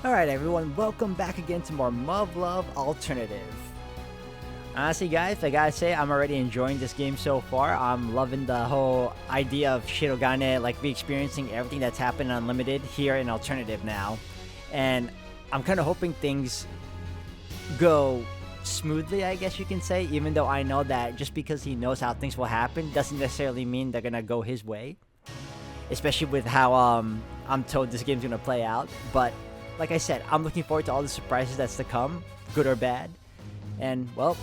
Alright everyone, welcome back again to more Muv-Luv Alternative. Honestly guys, I gotta say I'm already enjoying this game so far. I'm loving the whole idea of Shirogane, like re-experiencing everything that's happened in Unlimited here in Alternative now. And I'm kind of hoping things go smoothly, I guess you can say, even though I know that just because he knows how things will happen doesn't necessarily mean they're gonna go his way. Especially with how I'm told this game's gonna play out. But like I said, I'm looking forward to all the surprises that's to come, good or bad. And, well,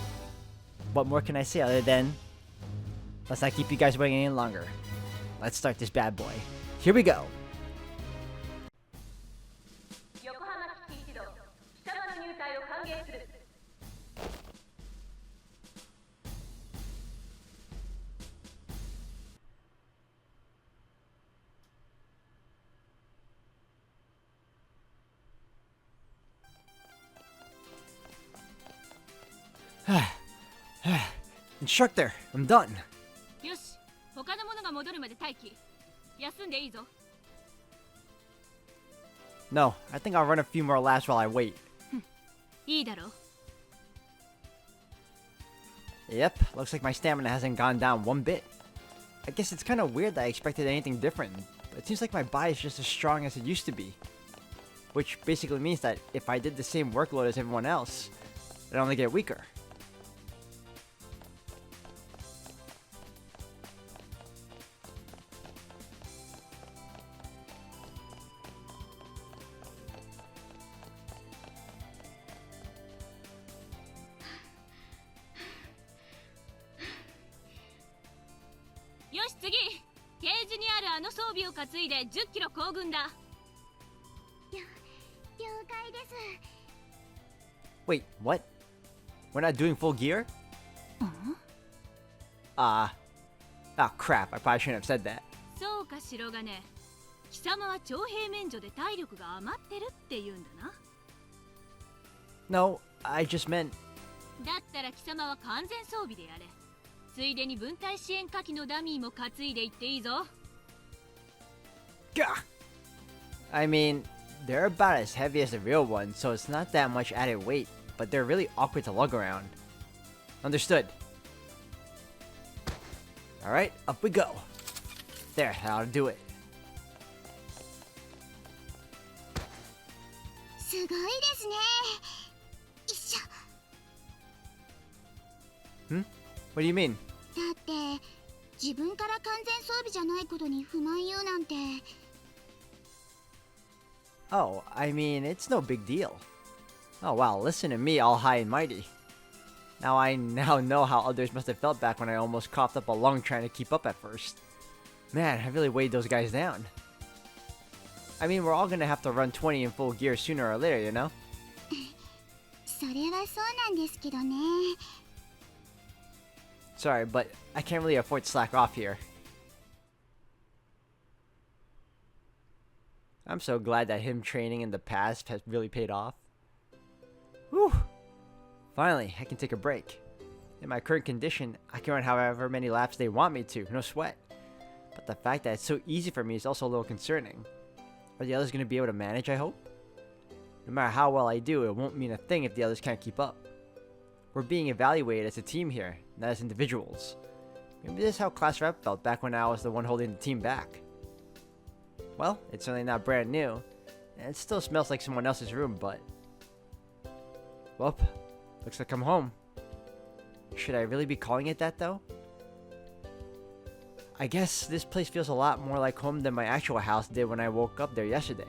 what more can I say other than, let's not keep you guys waiting any longer. Let's start this bad boy. Here we go. Instructor, I'm done. よし、他の者が戻るまで待機。休んでいいぞ。No, I think I'll run a few more laps while I wait. いいだろう。Yep, looks like my stamina hasn't gone down one bit. I guess it's kind of weird that I expected anything different, but it seems like my body is just as strong as it used to be. Which basically means that if I did the same workload as everyone else, I'd only get weaker. Wait, what? We're not doing full gear? Oh crap, I probably shouldn't have said that. そうか、Shirogane。貴様は徴兵免除で体力が余ってるって言うんだな。No, I just meant... だったら貴様は完全装備でやれ。ついでに分隊支援火器のダミーも担いでいっていいぞ。Gah! I mean, they're about as heavy as the real ones, so it's not that much added weight, but they're really awkward to lug around. Understood. Alright, up we go. There, that ought to do it. すごいですね。よいしょ。Hmm? What do you mean? だって自分から完全装備じゃないことに不満言うなんて。Oh, I mean, it's no big deal. Oh wow, listen to me all high and mighty. I now know how others must have felt back when I almost coughed up a lung trying to keep up at first. Man, I really weighed those guys down. I mean, we're all gonna have to run 20 in full gear sooner or later, you know? それはそうなんですけどね。Sorry, but I can't really afford to slack off here. I'm so glad that him training in the past has really paid off. Whew! Finally, I can take a break. In my current condition, I can run however many laps they want me to, no sweat. But the fact that it's so easy for me is also a little concerning. Are the others going to be able to manage, I hope? No matter how well I do, it won't mean a thing if the others can't keep up. We're being evaluated as a team here, not as individuals. Maybe this is how Class Rep felt back when I was the one holding the team back. Well, it's certainly not brand new, and it still smells like someone else's room, but... Well, looks like I'm home. Should I really be calling it that, though? I guess this place feels a lot more like home than my actual house did when I woke up there yesterday.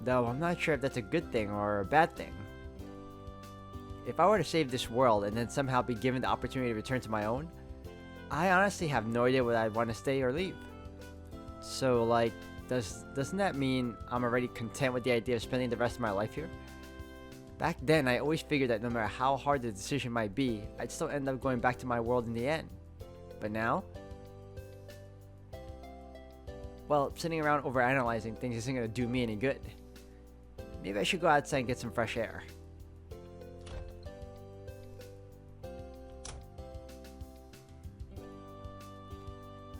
Though I'm not sure if that's a good thing or a bad thing. If I were to save this world and then somehow be given the opportunity to return to my own, I honestly have no idea whether I'd want to stay or leave. So, like, doesn't that mean I'm already content with the idea of spending the rest of my life here? Back then, I always figured that no matter how hard the decision might be, I'd still end up going back to my world in the end. But now? Well, sitting around overanalyzing things isn't going to do me any good. Maybe I should go outside and get some fresh air.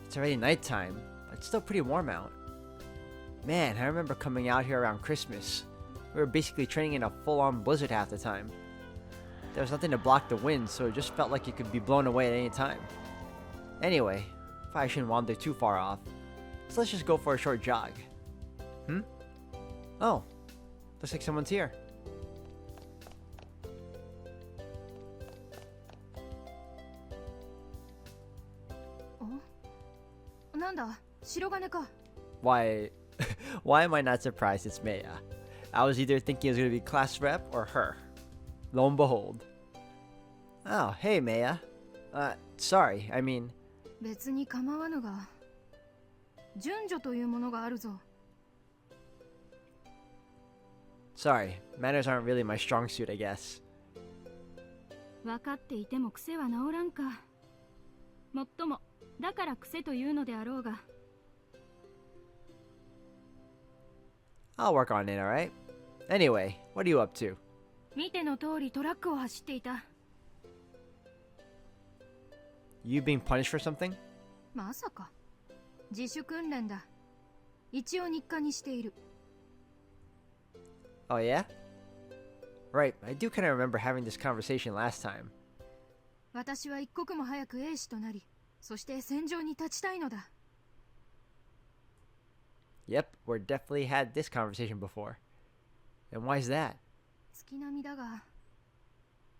It's already nighttime, but it's still pretty warm out. Man, I remember coming out here around Christmas. We were basically training in a full-on blizzard half the time. There was nothing to block the wind, so it just felt like it could be blown away at any time. Anyway, I shouldn't wander too far off, so let's just go for a short jog. Oh, looks like someone's here. なんだ、白金か。 Why am I not surprised it's Maya? I was either thinking it was going to be class rep or her. Lo and behold. Oh, hey Maya. Sorry, I mean... 別に構わぬが、順序というものがあるぞ。 Sorry, manners aren't really my strong suit, I guess. 分かっていても癖は治らんか。もっとも、だから癖というのであろうが。 I'll work on it, alright? Anyway, what are you up to? 見ての通りトラックを走っていた。 You being punished for something? まさか。自主訓練だ。一応日課にしている。 Oh yeah? Right, I do kind of remember having this conversation last time. 私は一刻も早く兵士となり、そして戦場に立ちたいのだ。 Yep, we're definitely had this conversation before. And why is that? 月並みだが、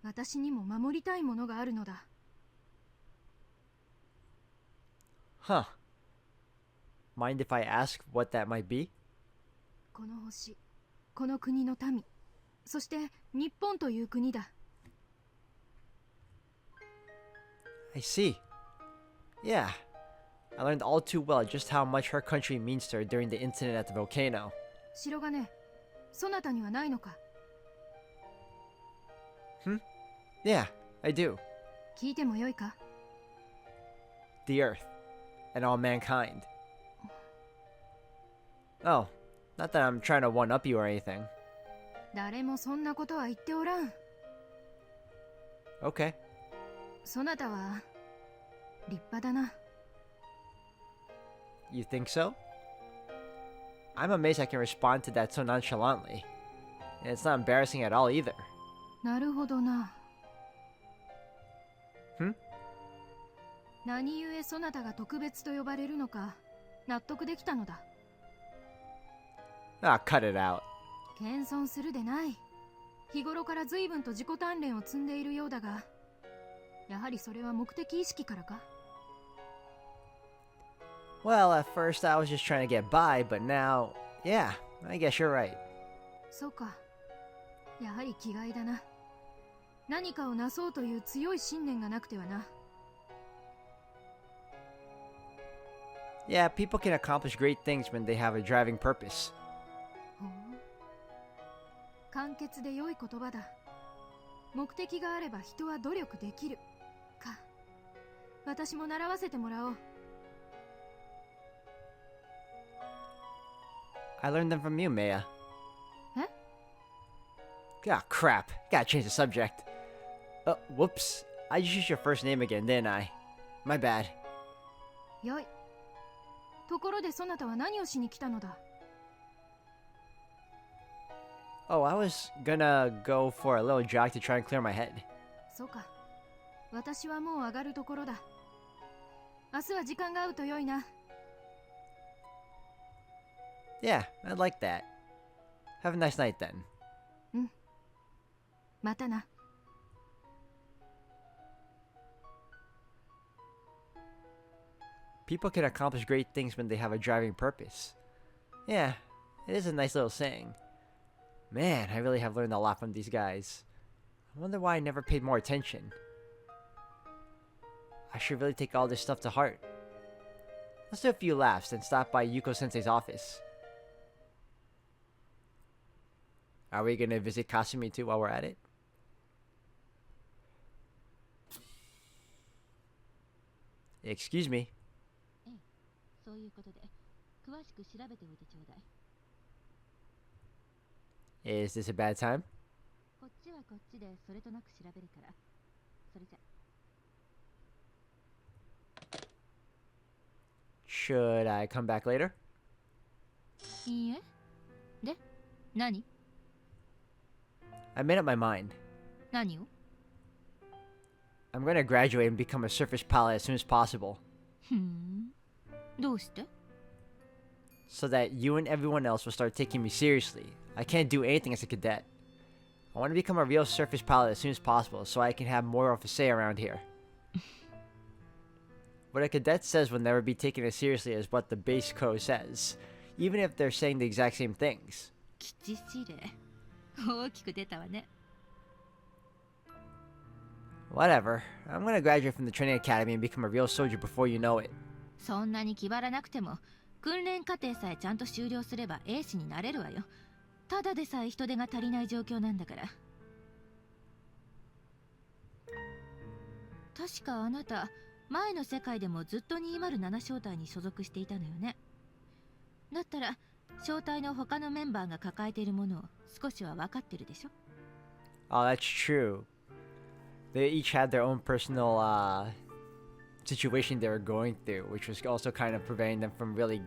私にも守りたいものがあるのだ。 Huh. Mind if I ask what that might be? この星、この国の民、そして日本という国だ。 I see. Yeah. I learned all too well just how much her country means to her during the incident at the volcano. 白金、そなたにはないのか。 Yeah, I do. 聞いてもよいか。 The Earth. And all mankind. Oh, not that I'm trying to one-up you or anything. 誰もそんなことは言っておらん。 Okay. そなたは立派だな。 You think so? I'm amazed I can respond to that so nonchalantly. And it's not embarrassing at all either. なるほどな。 何故そなたが特別と呼ばれるのか納得できたのだ。 Ah, cut it out. 謙遜するでない。日頃から随分と自己鍛錬を積んでいるようだが、やはりそれは目的意識からか。 Well, at first I was just trying to get by, but now, yeah, I guess you're right. そうか。やはり気概だな。何かをなそうという強い信念がなくてはな。 Yeah, people can accomplish great things when they have a driving purpose. ほう。簡潔で良い言葉だ。目的があれば人は努力できる。か。私も習わせてもらおう。 I learned them from you, Maya. え? Ah, crap. Gotta change the subject. Whoops. I just used your first name again, didn't I? My bad. よい。ところでそなたは何をしに来たのだ。 Oh, I was gonna go for a little jog to try and clear my head. そうか。私はもう上がるところだ。明日は時間が合うと良いな。 Yeah, I'd like that. Have a nice night then. うん。またな。 People can accomplish great things when they have a driving purpose. Yeah, it is a nice little saying. Man, I really have learned a lot from these guys. I wonder why I never paid more attention. I should really take all this stuff to heart. Let's do a few laps and stop by Yuko-sensei's office. Are we gonna visit Kasumi too while we're at it? Excuse me. そういうことで詳しく調べておいてちょうだい。 Is this a bad time? こっちはこっちでそれとなく調べるから。それじゃ。 Should I come back later? いいえ。で、何？ I made up my mind. 何を？ I'm gonna graduate and become a surface pilot as soon as possible. ふん。どうして？ So that you and everyone else will start taking me seriously. I can't do anything as a cadet. I want to become a real surface pilot as soon as possible so I can have more of a say around here. What a cadet says will never be taken as seriously as what the base code says, even if they're saying the exact same things. きちしれ。大きく出たわね。 Whatever. I'm gonna graduate from the training academy and become a real soldier before you know it. そんなに気張らなくても、訓練課程さえちゃんと修了すれば兵士になれるわよ。ただでさえ人手が足りない状況なんだから。確かあなた、前の世界でもずっと207小隊に所属していたのよね。だったら、小隊の他のメンバーが抱えているものを少しは分かってるでしょ？ Oh, that's true. They each had their own personal situation they were going through, which was also kind of preventing them from really,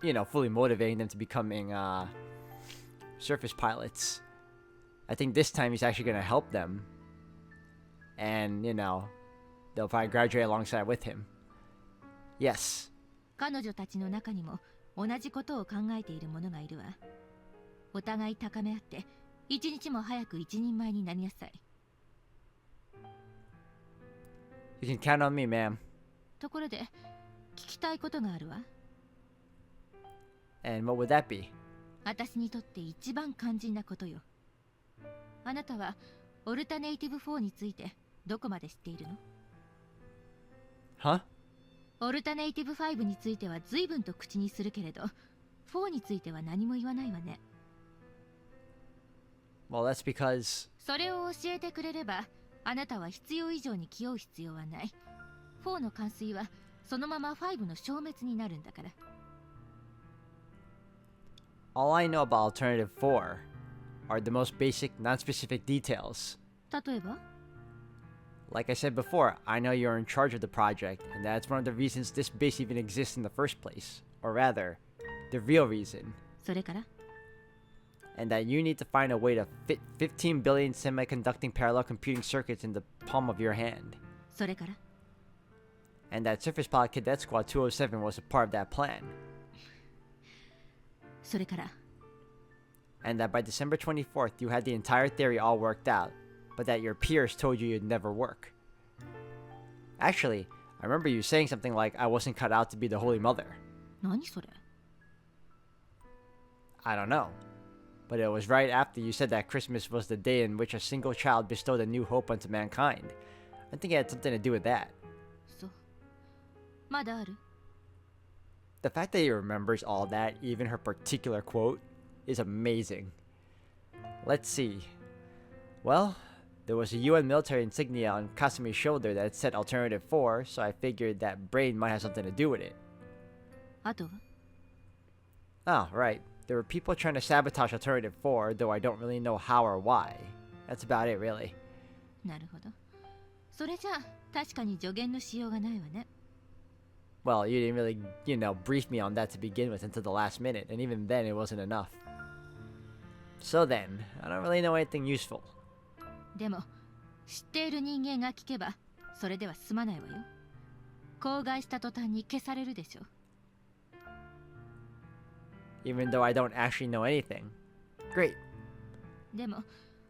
fully motivating them to becoming surface pilots. I think this time he's actually going to help them. And, they'll probably graduate alongside with him. Yes. 彼女たちの中にも同じことを考えている者がいるわ。お互い高め合って、一日も早く一人前になりなさい。 You can count on me, ma'am. ところで、聞きたいことがあるわ。 And what would that be? 私にとって一番肝心なことよ。あなたはオルタネイティブ4についてどこまで知っているの？ Huh? オルタネイティブ5については随分と口にするけれど、4については何も言わないわね。 Well, that's because... それを教えてくれれば、あなたは必要以上に気負う必要はない。4の完遂はそのまま5の消滅になるんだから。 All I know about Alternative 4 are the most basic, non-specific details. 例えば？ Like I said before, I know you're in charge of the project, and that's one of the reasons this base even exists in the first place. Or rather, the real reason. それから？ And that you need to find a way to fit 15 billion semiconducting parallel computing circuits in the palm of your hand. それから？ And that Surface Pilot Cadet Squad 207 was a part of that plan. それから？ And that by December 24th, you had the entire theory all worked out, but that your peers told you it'd never work. Actually, I remember you saying something like I wasn't cut out to be the Holy Mother. 何それ？ I don't know. But it was right after you said that Christmas was the day in which a single child bestowed a new hope unto mankind. I think it had something to do with that. そう。まだある？ The fact that he remembers all that, even her particular quote, is amazing. Let's see. Well, there was a UN military insignia on Kasumi's shoulder that said Alternative 4, so I figured that brain might have something to do with it. あとは？ Oh, right. There were people trying to sabotage Alternative 4, though I don't really know how or why. That's about it, really. なるほど。それじゃあ確かに助言のしようがないわね。 Well, you didn't really, brief me on that to begin with until the last minute, and even then it wasn't enough. So then, I don't really know anything useful. でも知っている人間が聞けばそれでは済まないわよ。口外した途端に消されるでしょ。 Even though I don't actually know anything. Great. でも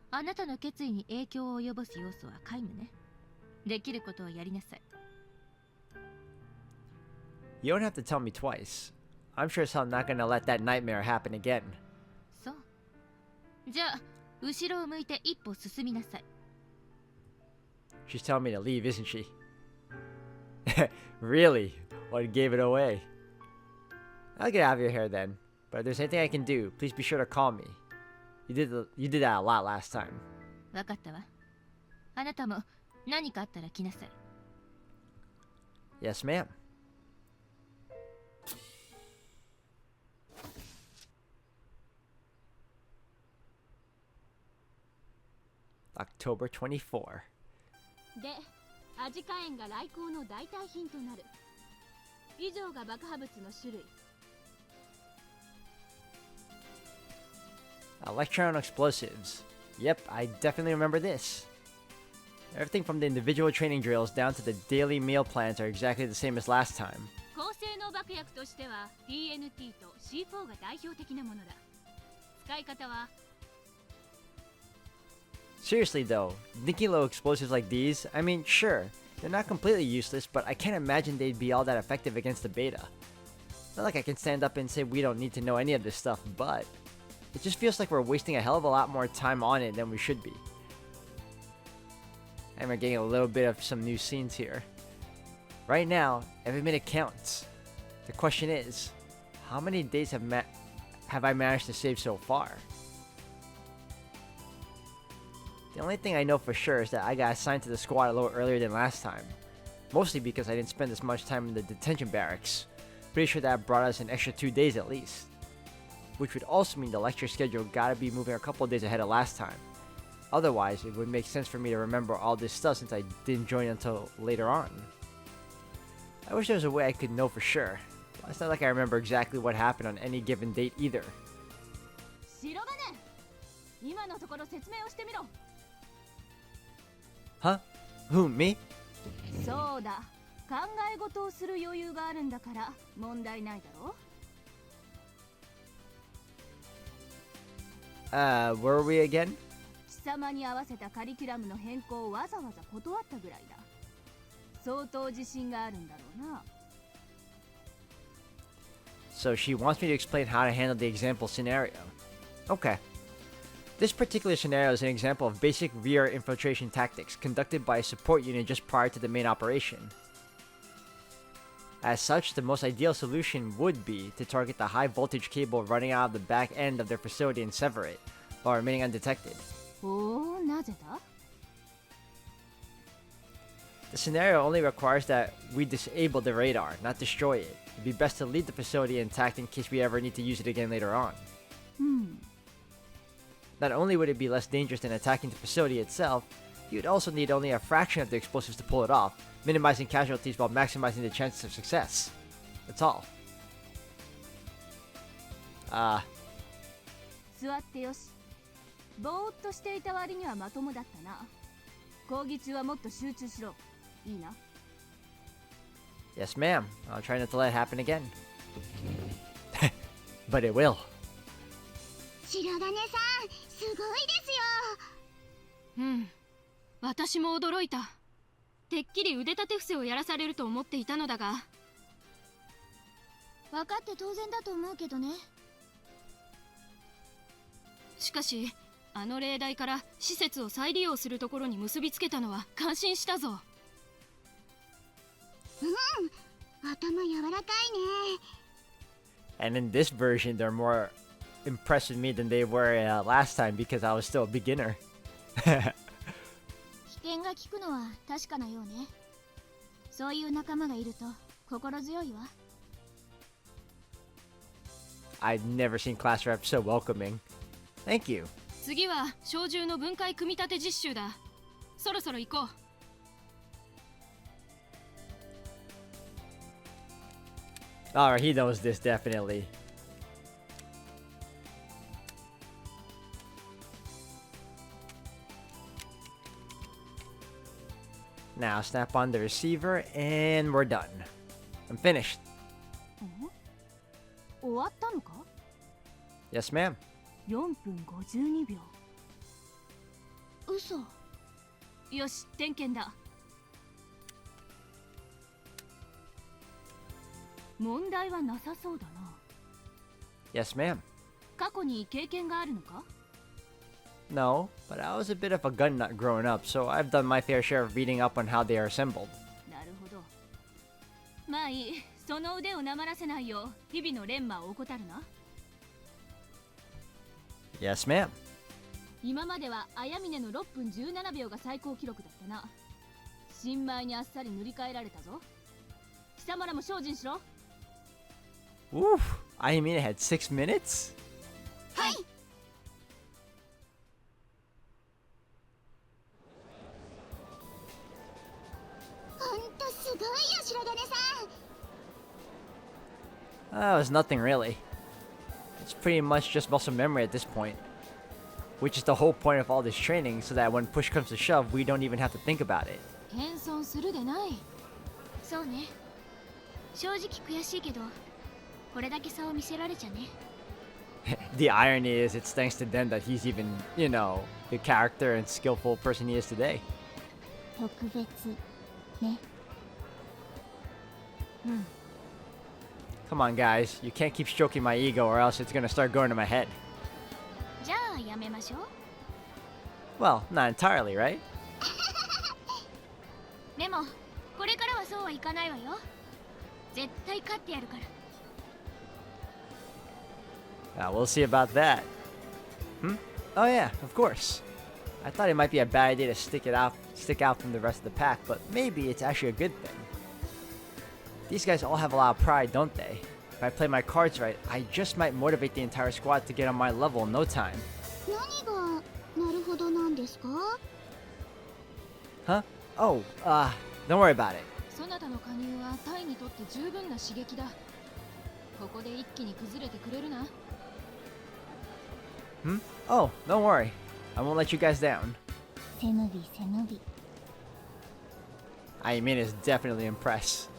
あなたの決意に影響を及ぼす要素は皆無ね。できることをやりなさい。 You don't have to tell me twice. I'm sure as hell not gonna let that nightmare happen again. そう。じゃあ後ろを向いて一歩進みなさい。 She's telling me to leave, isn't she? Really? What gave it away? I'll get out of your hair then. But if there's anything I can do, please be sure to call me. You did that a lot last time. わかったわ。あなたも何かあったら来なさい。 Yes, ma'am. October 24. で、アジカ塩が来航の代替品となる。以上が爆破物の種類。 Electron explosives. Yep, I definitely remember this. Everything from the individual training drills down to the daily meal plans are exactly the same as last time. 高性能爆薬としては TNT と C4 が代表的なものだ。使い方は Seriously though, thinking low explosives like these, I mean, sure, they're not completely useless, but I can't imagine they'd be all that effective against the beta. Not like I can stand up and say we don't need to know any of this stuff, but it just feels like we're wasting a hell of a lot more time on it than we should be. And we're getting a little bit of some new scenes here. Right now, every minute counts. The question is, how many days have I managed to save so far? The only thing I know for sure is that I got assigned to the squad a little earlier than last time. Mostly because I didn't spend as much time in the detention barracks. Pretty sure that brought us an extra 2 days at least. Which would also mean the lecture schedule gotta be moving a couple of days ahead of last time. Otherwise, it would make sense for me to remember all this stuff since I didn't join until later on. I wish there was a way I could know for sure. But it's not like I remember exactly what happened on any given date either. Shirogane! 今のところ説明をしてみろ。 Huh? Who, me? そうだ。考え事をする余裕があるんだから問題ないだろ。Where were we again? 貴様に合わせたカリキュラムの変更をわざわざ断ったぐらいだ。相当自信があるんだろうな。So she wants me to explain how to handle the example scenario. Okay. This particular scenario is an example of basic rear infiltration tactics conducted by a support unit just prior to the main operation. As such, the most ideal solution would be to target the high voltage cable running out of the back end of their facility and sever it, while remaining undetected. おお、なぜだ? The scenario only requires that we disable the radar, not destroy it. It'd be best to leave the facility intact in case we ever need to use it again later on. Not only would it be less dangerous than attacking the facility itself, you'd also need only a fraction of the explosives to pull it off, minimizing casualties while maximizing the chances of success. That's all. 座ってよし。ぼーっとしていた割にはまともだったな。講義中はもっと集中しろ。いいな。Yes, ma'am. I'll try not to let it happen again. But it will. 白金さん、すごいですよ。うん、私も驚いた。てっきり腕立て伏せをやらされると思っていたのだが。分かって当然だと思うけどね。しかし、あの例題から施設を再利用するところに結びつけたのは感心したぞ。頭柔らかいね。And in this version, they're more impressed with me than they were last time because I was still a beginner. 危険が効くのは確かなようね。そういう仲間がいると心強いわ。I've never seen class reps so welcoming. Thank you. 次は小銃の分解組み立て実習だ。そろそろ行こう。Alright, he knows this definitely. Now snap on the receiver and we're done. I'm finished. 終わったのか? Yes, ma'am. 4分52秒。嘘。よし、点検だ。問題はなさそうだな。Yes, ma'am. 過去に経験があるのか? No, but I was a bit of a gun nut growing up, so I've done my fair share of reading up on how they are assembled. なるほど。まあいい、その腕をなまらせないよう日々の練磨を怠るな。Yes, ma'am. 今までは綾峰の6分17秒が最高記録だったな。新米にあっさり塗り替えられたぞ。貴様らも精進しろ。Oof, I mean it had 6 minutes? はい。ほんとすごいよ、白金さん。That was nothing really. It's pretty much just muscle memory at this point. which is the whole point of all this training, so that when push comes to shove, we don't even have to think about it. 謙遜するでない。そうね。正直悔しいけど、これだけ差を見せられちゃね。The irony is, it's thanks to them that he's even, you know, the character and skillful person he is today. 特別ね。Come on, guys. You can't keep stroking my ego or else it's gonna start going to my head. じゃあやめましょう。Well, not entirely, right? でもこれからはそうはいかないわよ。絶対勝ってやるから。We'll see about that. Oh yeah, of course. I thought it might be a bad idea to stick out from the rest of the pack, but maybe it's actually a good thing. These guys all have a lot of pride, don't they? If I play my cards right, I just might motivate the entire squad to get on my level in no time. 何がなるほどなんですか？ Huh? Oh, don't worry about it. そなたの加入はタイにとって十分な刺激だ。ここで一気に崩れてくれるな。Oh, don't worry. I won't let you guys down. 背伸び背伸び。Ayamine is definitely impressed.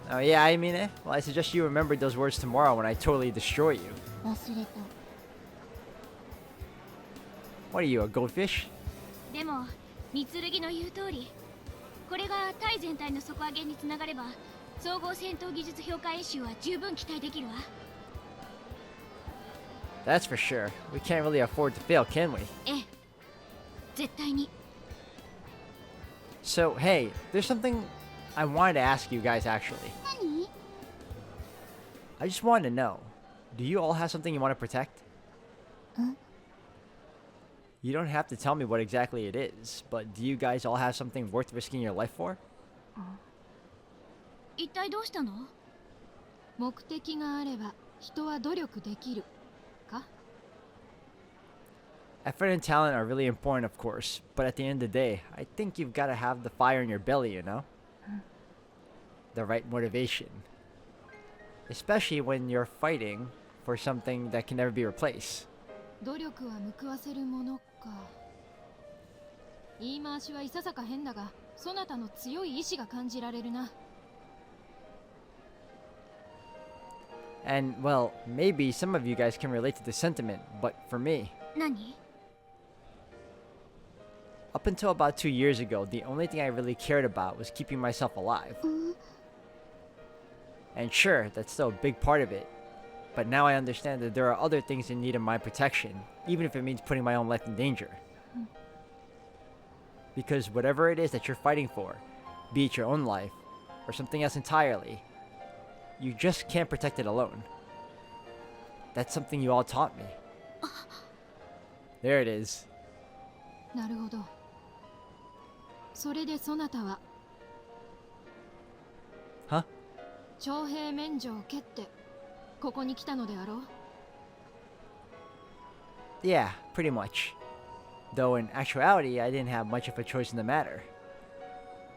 Oh yeah, Ayamine? Well, I suggest you remember those words tomorrow when I totally destroy you. 忘れた。 What are you, a goldfish? でも三剣の言う通り、これがタイ全体の底上げにつながれば、総合戦闘技術評価演習は十分期待できるわ。That's for sure. We can't really afford to fail, can we? ええ、絶対に。 So, hey, there's something I wanted to ask you guys actually. 何？ I just wanted to know, do you all have something you want to protect? You don't have to tell me what exactly it is, but do you guys all have something worth risking your life for? 一体どうしたの？目的があれば人は努力できるか？ Effort and talent are really important, of course, but at the end of the day, I think you've got to have the fire in your belly, you know? The right motivation. Especially when you're fighting for something that can never be replaced. 努力は報わせるものか。言い回しはいささか変だが、そなたの強い意志が感じられるな。And, well, maybe some of you guys can relate to the sentiment, but for me, 何？ up until about 2 years ago, the only thing I really cared about was keeping myself alive. And sure, that's still a big part of it, but now I understand that there are other things in need of my protection, even if it means putting my own life in danger. Because whatever it is that you're fighting for, be it your own life, or something else entirely, you just can't protect it alone. That's something you all taught me. There it is. なるほど。それでそなたは Huh? 徴兵免除を蹴ってここに来たのであろう。 Yeah, pretty much. Though in actuality, I didn't have much of a choice in the matter.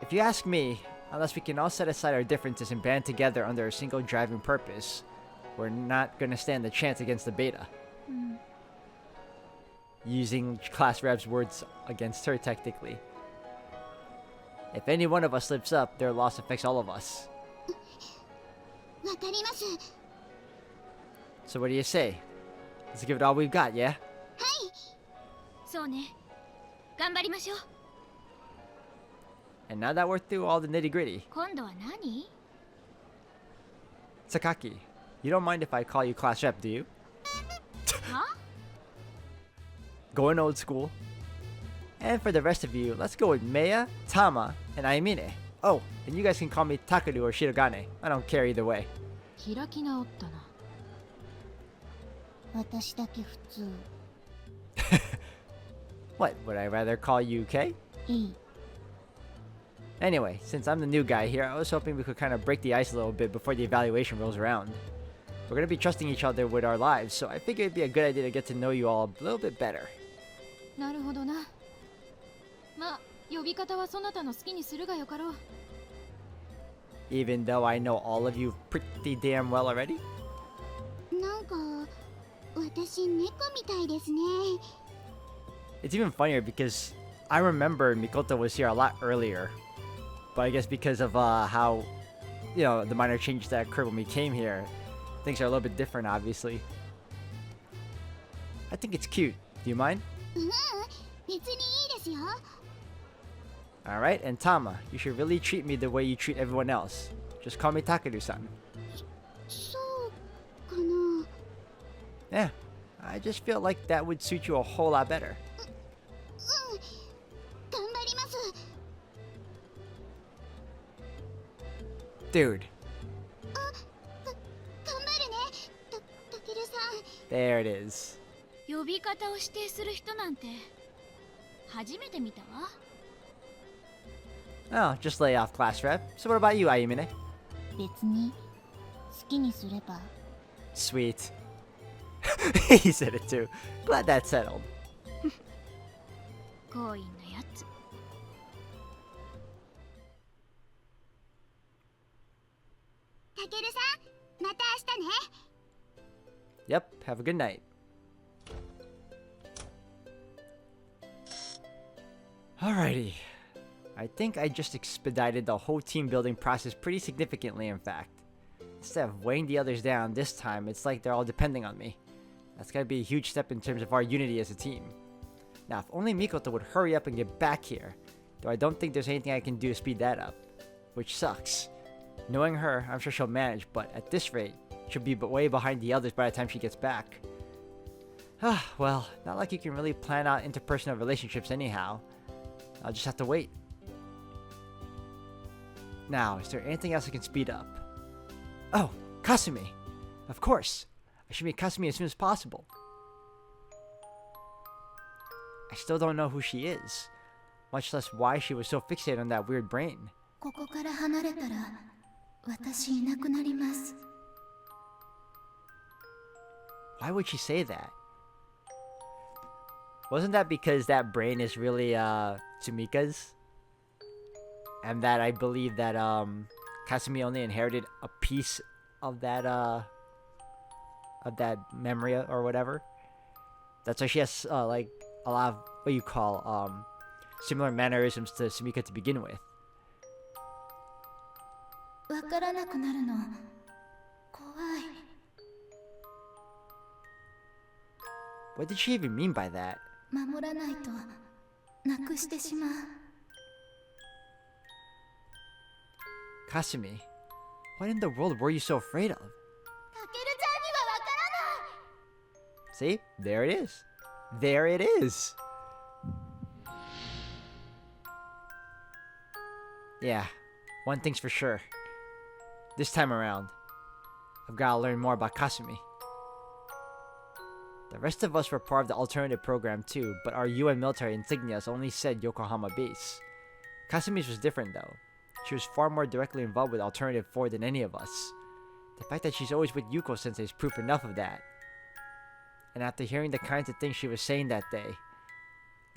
If you ask me, unless we can all set aside our differences and band together under a single driving purpose, we're not gonna stand a chance against the beta. Using Class Rev's words against her technically. If any one of us slips up, their loss affects all of us. わかります。 So what do you say? Let's give it all we've got, yeah? そうね。頑張りましょう。 And now that we're through all the nitty-gritty, 今度は何？ Sakaki, you don't mind if I call you Class Rep, do you? は？ Going old school. And for the rest of you, let's go with Meiya, Tama, and Ayamine. Oh, and you guys can call me Takaru or Shirogane. I don't care either way. 開き直ったな。私だけ普通。 What, would I rather call you K? いい。 Anyway, since I'm the new guy here, I was hoping we could kind of break the ice a little bit before the evaluation rolls around. We're going to be trusting each other with our lives, so I figured it'd be a good idea to get to know you all a little bit better. なるほどな。まあ、呼び方はそなたの好きにするがよかろう。 Even though I know all of you pretty damn well already? なんか私猫みたいですね。 It's even funnier because I remember Mikoto was here a lot earlier. But I guess because of how, the minor changes that occurred when we came here, things are a little bit different, obviously. I think it's cute. Do you mind? 別にいいですよ。 Alright, and Tama, you should really treat me the way you treat everyone else. Just call me Takeru-san. そうかな。 Yeah, I just feel like that would suit you a whole lot better. 頑張ります。 Dude, 頑張るね。たけるさん。 there it is. 呼び方を指定する人なんて初めて見たわ。 Oh, just lay off, class rep. So what about you, Ayumine? 別に好きにすれば。 Sweet. He said it too. Glad that's settled. 強引なやつ。たけるさん、また明日ね。 Yep, have a good night. Alrighty. I think I just expedited the whole team building process pretty significantly, in fact. Instead of weighing the others down this time, it's like they're all depending on me. That's gotta be a huge step in terms of our unity as a team. Now, if only Mikoto would hurry up and get back here, though I don't think there's anything I can do to speed that up. Which sucks. Knowing her, I'm sure she'll manage, but at this rate, she'll be way behind the others by the time she gets back. Well, not like you can really plan out interpersonal relationships anyhow. I'll just have to wait. Now, is there anything else I can speed up? Oh, Kasumi! Of course! I should meet Kasumi as soon as possible. I still don't know who she is, much less why she was so fixated on that weird brain. ここから離れたら私いなくなります。 Why would she say that? Wasn't that because that brain is really, Sumika's? And that I believe that, Kasumi only inherited a piece of that memory or whatever? That's why she has, like, a lot of, what you call, similar mannerisms to Sumika to begin with. わからなくなるの怖い。 What did she even mean by that? 守らないとなくしてしまう。 Kasumi, what in the world were you so afraid of? たけるちゃんにはわからない。 See? There it is. There it is. Yeah, one thing's for sure. This time around, I've got to learn more about Kasumi. The rest of us were part of the alternative program too, but our UN military insignias only said Yokohama base. Kasumi's was different though. She was far more directly involved with Alternative 4 than any of us. The fact that she's always with Yuko-sensei is proof enough of that. And after hearing the kinds of things she was saying that day,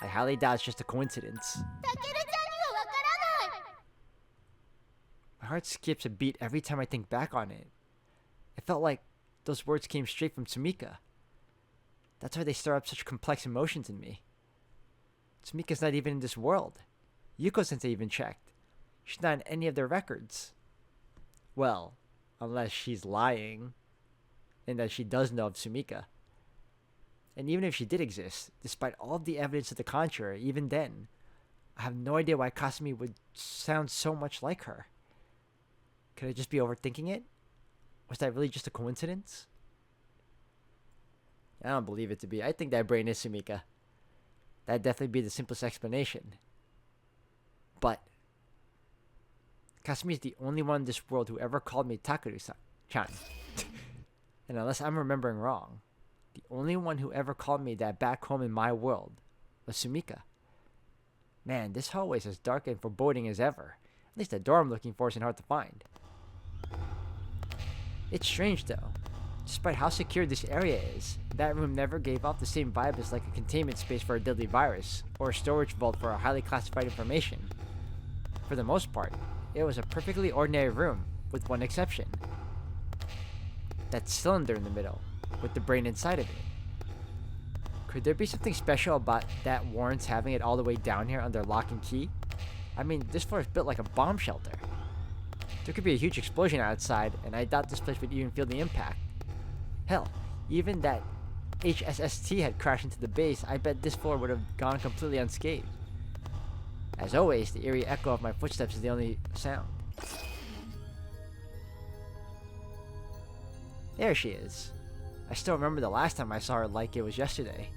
I highly doubt it's just a coincidence. たけるちゃんにはわからない。 My heart skips a beat every time I think back on it. It felt like those words came straight from Sumika. That's why they stir up such complex emotions in me. Sumika's not even in this world. Yuko-sensei even checked. She's not in any of their records. Well, unless she's lying, and that she does know of Sumika. And even if she did exist, despite all of the evidence to the contrary, even then, I have no idea why Kasumi would sound so much like her. Could I just be overthinking it? Was that really just a coincidence? I don't believe it to be. I think that brain is Sumika. That'd definitely be the simplest explanation. But Kasumi's the only one in this world who ever called me Takeru-chan. And unless I'm remembering wrong, the only one who ever called me that back home in my world was Sumika. Man, this hallway is as dark and foreboding as ever. At least the door I'm looking for isn't hard to find. It's strange though. Despite how secure this area is, that room never gave off the same vibe as like a containment space for a deadly virus, or a storage vault for a highly classified information. For the most part, it was a perfectly ordinary room, with one exception. That cylinder in the middle, with the brain inside of it. Could there be something special about that warrants having it all the way down here under lock and key? I mean, this floor is built like a bomb shelter. There could be a huge explosion outside, and I doubt this place would even feel the impact. Hell, even that HSST had crashed into the base, I bet this floor would have gone completely unscathed. As always, the eerie echo of my footsteps is the only sound. There she is. I still remember the last time I saw her like it was yesterday.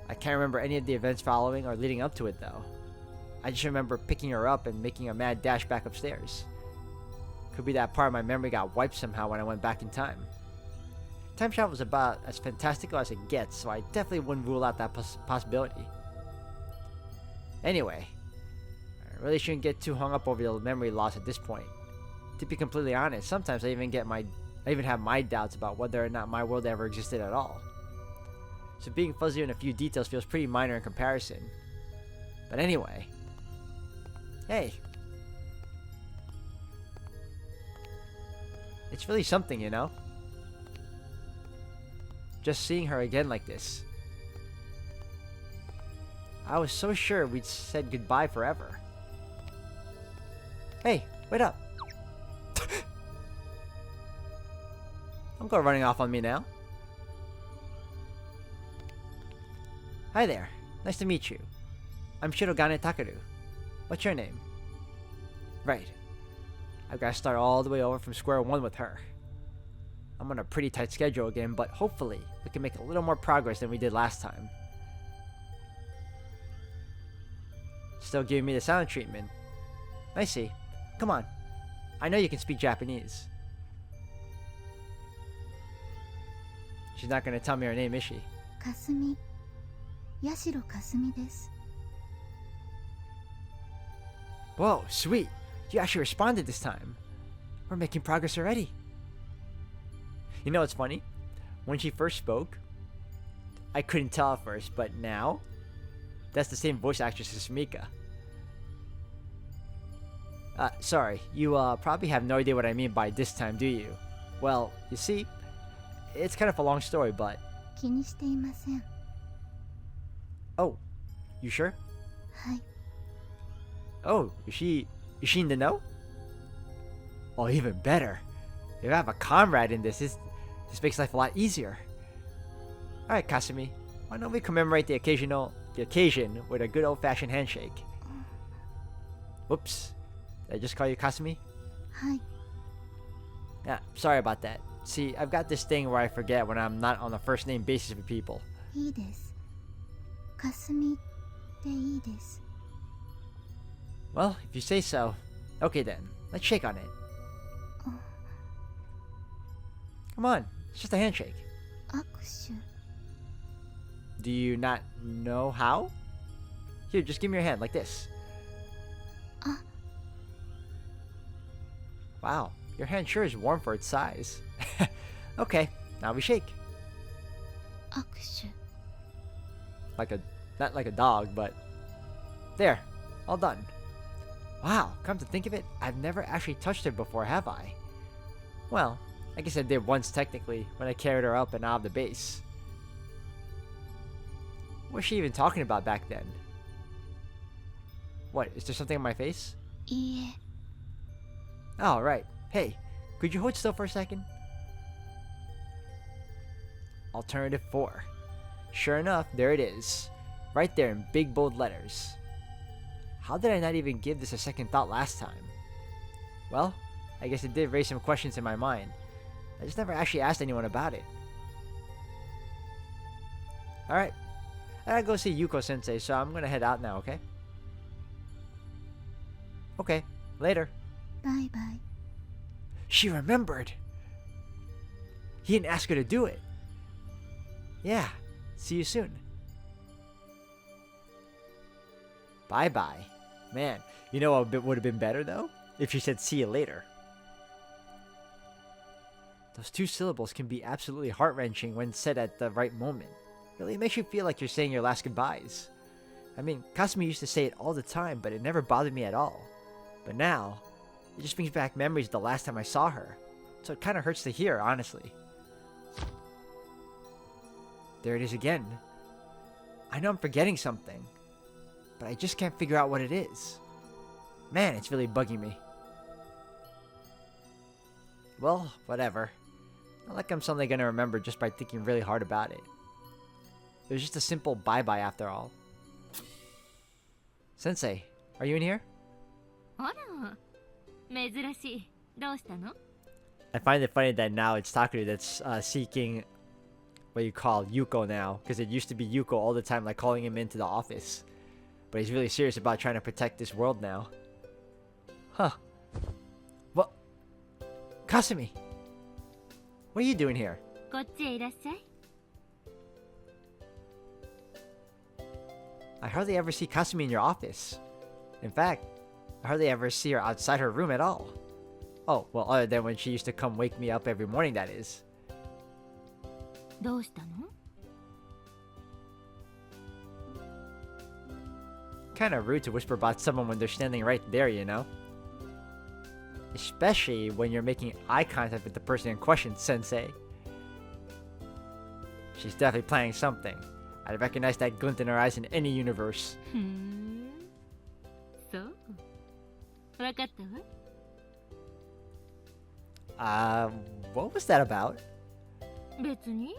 I can't remember any of the events following or leading up to it though. I just remember picking her up and making a mad dash back upstairs. Could be that part of my memory got wiped somehow when I went back in time. Time travel is about as fantastical as it gets, so I definitely wouldn't rule out that possibility. Anyway, I really shouldn't get too hung up over the memory loss at this point. To be completely honest, sometimes I even have my doubts about whether or not my world ever existed at all. So being fuzzy in a few details feels pretty minor in comparison. But anyway, hey, it's really something, you know? Just seeing her again like this. I was so sure we'd said goodbye forever. Hey, wait up. Don't go running off on me now. Hi there. Nice to meet you. I'm Shirogane Takeru. What's your name? Right. I've got to start all the way over from square one with her. I'm on a pretty tight schedule again, but hopefully we can make a little more progress than we did last time. Still giving me the silent treatment. I see. Come on. I know you can speak Japanese. She's not going to tell me her name, is she? Kasumi. Yashiro Kasumi desu. Whoa, sweet. You actually responded this time. We're making progress already. You know what's funny? When she first spoke, I couldn't tell at first, but now, that's the same voice actress as Mika. Sorry, you probably have no idea what I mean by this time, do you? Well, you see, it's kind of a long story, but... 気にしていません。 Oh, you sure? はい。 Oh, is she in the know? Oh, even better. If I have a comrade in this makes life a lot easier. Alright, Kasumi, why don't we commemorate the occasion with a good old-fashioned handshake? Whoops. Did I just call you Kasumi? はい。 Yeah, sorry about that. See, I've got this thing where I forget when I'm not on a first-name basis with people. いいです。かすみでいいです。 Well, if you say so. Okay then, let's shake on it. Come on, it's just a handshake. 握手。 Do you not know how? Here, just give me your hand, like this. Ah. Wow, your hand sure is warm for its size. Okay, now we shake. 握手。 Not like a dog, but... There, all done. Wow, come to think of it, I've never actually touched her before, have I? Well, I guess I did once technically, when I carried her up and out of the base. What was she even talking about back then? What, is there something on my face? いいえ。 Oh, right. Hey, could you hold still for a second? Alternative 4. Sure enough, there it is. Right there in big bold letters. How did I not even give this a second thought last time? Well, I guess it did raise some questions in my mind. I just never actually asked anyone about it. Alright, I gotta go see Yuko-sensei, so I'm gonna head out now, okay? Okay, later. バイバイ。 She remembered! He didn't ask her to do it. Yeah, see you soon. Bye-bye. Man, you know what would have been better, though? If she said, see you later. Those two syllables can be absolutely heart-wrenching when said at the right moment. Really makes you feel like you're saying your last goodbyes. I mean, Kasumi used to say it all the time, but it never bothered me at all. But now, it just brings back memories of the last time I saw her. So it kind of hurts to hear, honestly. There it is again. I know I'm forgetting something, but I just can't figure out what it is. Man, it's really bugging me. Well, whatever. Not like I'm suddenly gonna remember just by thinking really hard about it. It was just a simple bye-bye after all. Sensei, are you in here? あら、珍しい。どうしたの？ I find it funny that now it's Takeru that's seeking what you call Yuko now, because it used to be Yuko all the time, like calling him into the office. But he's really serious about trying to protect this world now. Huh. What? Kasumi! What are you doing here? こっちへいらっしゃい。 I hardly ever see Kasumi in your office. In fact, I hardly ever see her outside her room at all. Oh, well, other than when she used to come wake me up every morning, that is. どうしたの？ Kinda rude to whisper about someone when they're standing right there, you know? Especially when you're making eye contact with the person in question, Sensei. She's definitely planning something. I'd recognize that glint in her eyes in any universe. ふーん。そう。わかったわ。What was that about? 別に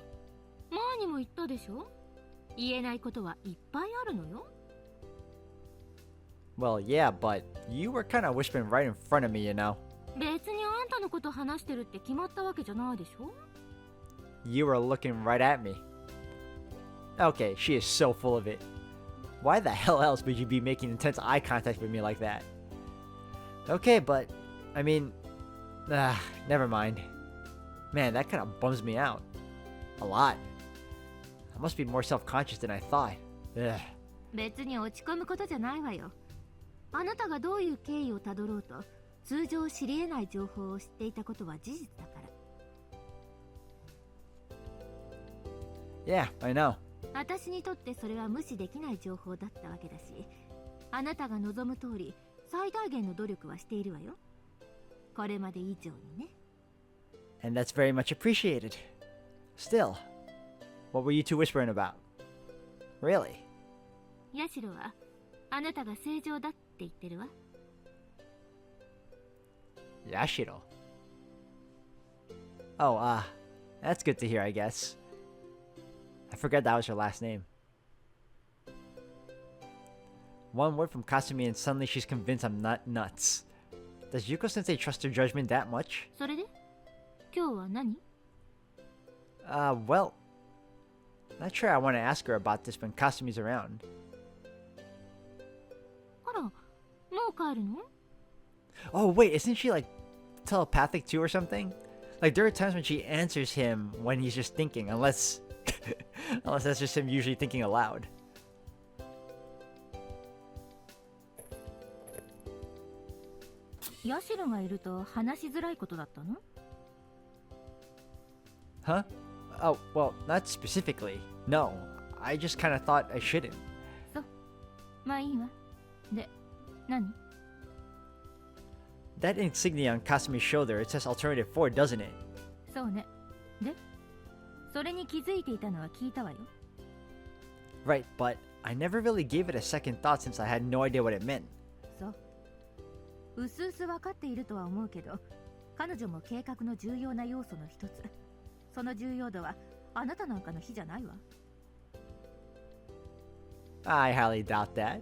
前にも言ったでしょ。言えないことはいっぱいあるのよ。 Well, yeah, but you were kinda whispering right in front of me, you know? 別にあんたのこと話してるって決まったわけじゃないでしょ。 You were looking right at me. Okay, she is so full of it. Why the hell else would you be making intense eye contact with me like that? Okay, but, I mean, never mind. Man, that kinda bums me out. A lot. I must be more self-conscious than I thought. Ugh. 別に落ち込むことじゃないわよ。あなたがどういう経緯をたどろうと、通常知り得ない情報を知っていたことは事実だから。 Yeah, I know. 私にとってそれは無視できない情報だったわけだし、あなたが望む通り最大限の努力はしているわよ。これまで以上にね。 And that's very much appreciated. Still, what were you two whispering about? Really? ヤシロはあなたが正常だって言ってるわ。 Yashiro. Oh, that's good to hear, I guess. I forgot that was her last name. One word from Kasumi and suddenly she's convinced I'm not nuts. Does Yuko-sensei trust her judgment that much? それで今日は何？ Well, not sure I want to ask her about this when Kasumi's around. あら、もう帰るの？ Oh, wait, isn't she like telepathic too or something? Like there are times when she answers him when he's just thinking, unless unless that's just him usually thinking aloud. ヤシロがいると話しづらいことだったの？ Huh? Oh, well, not specifically. No, I just kind of thought I shouldn't. そう。まあいいわ。で、何？ That insignia on Kasumi's shoulder, it says alternative 4, doesn't it? そうね。で、それに気づいていたのは聞いたわよ。 Right, but I never really gave it a second thought since I had no idea what it meant. そう。うすうす分かっているとは思うけど、彼女も計画の重要な要素の一つ。その重要度はあなたなんかの比じゃないわ。 I highly doubt that.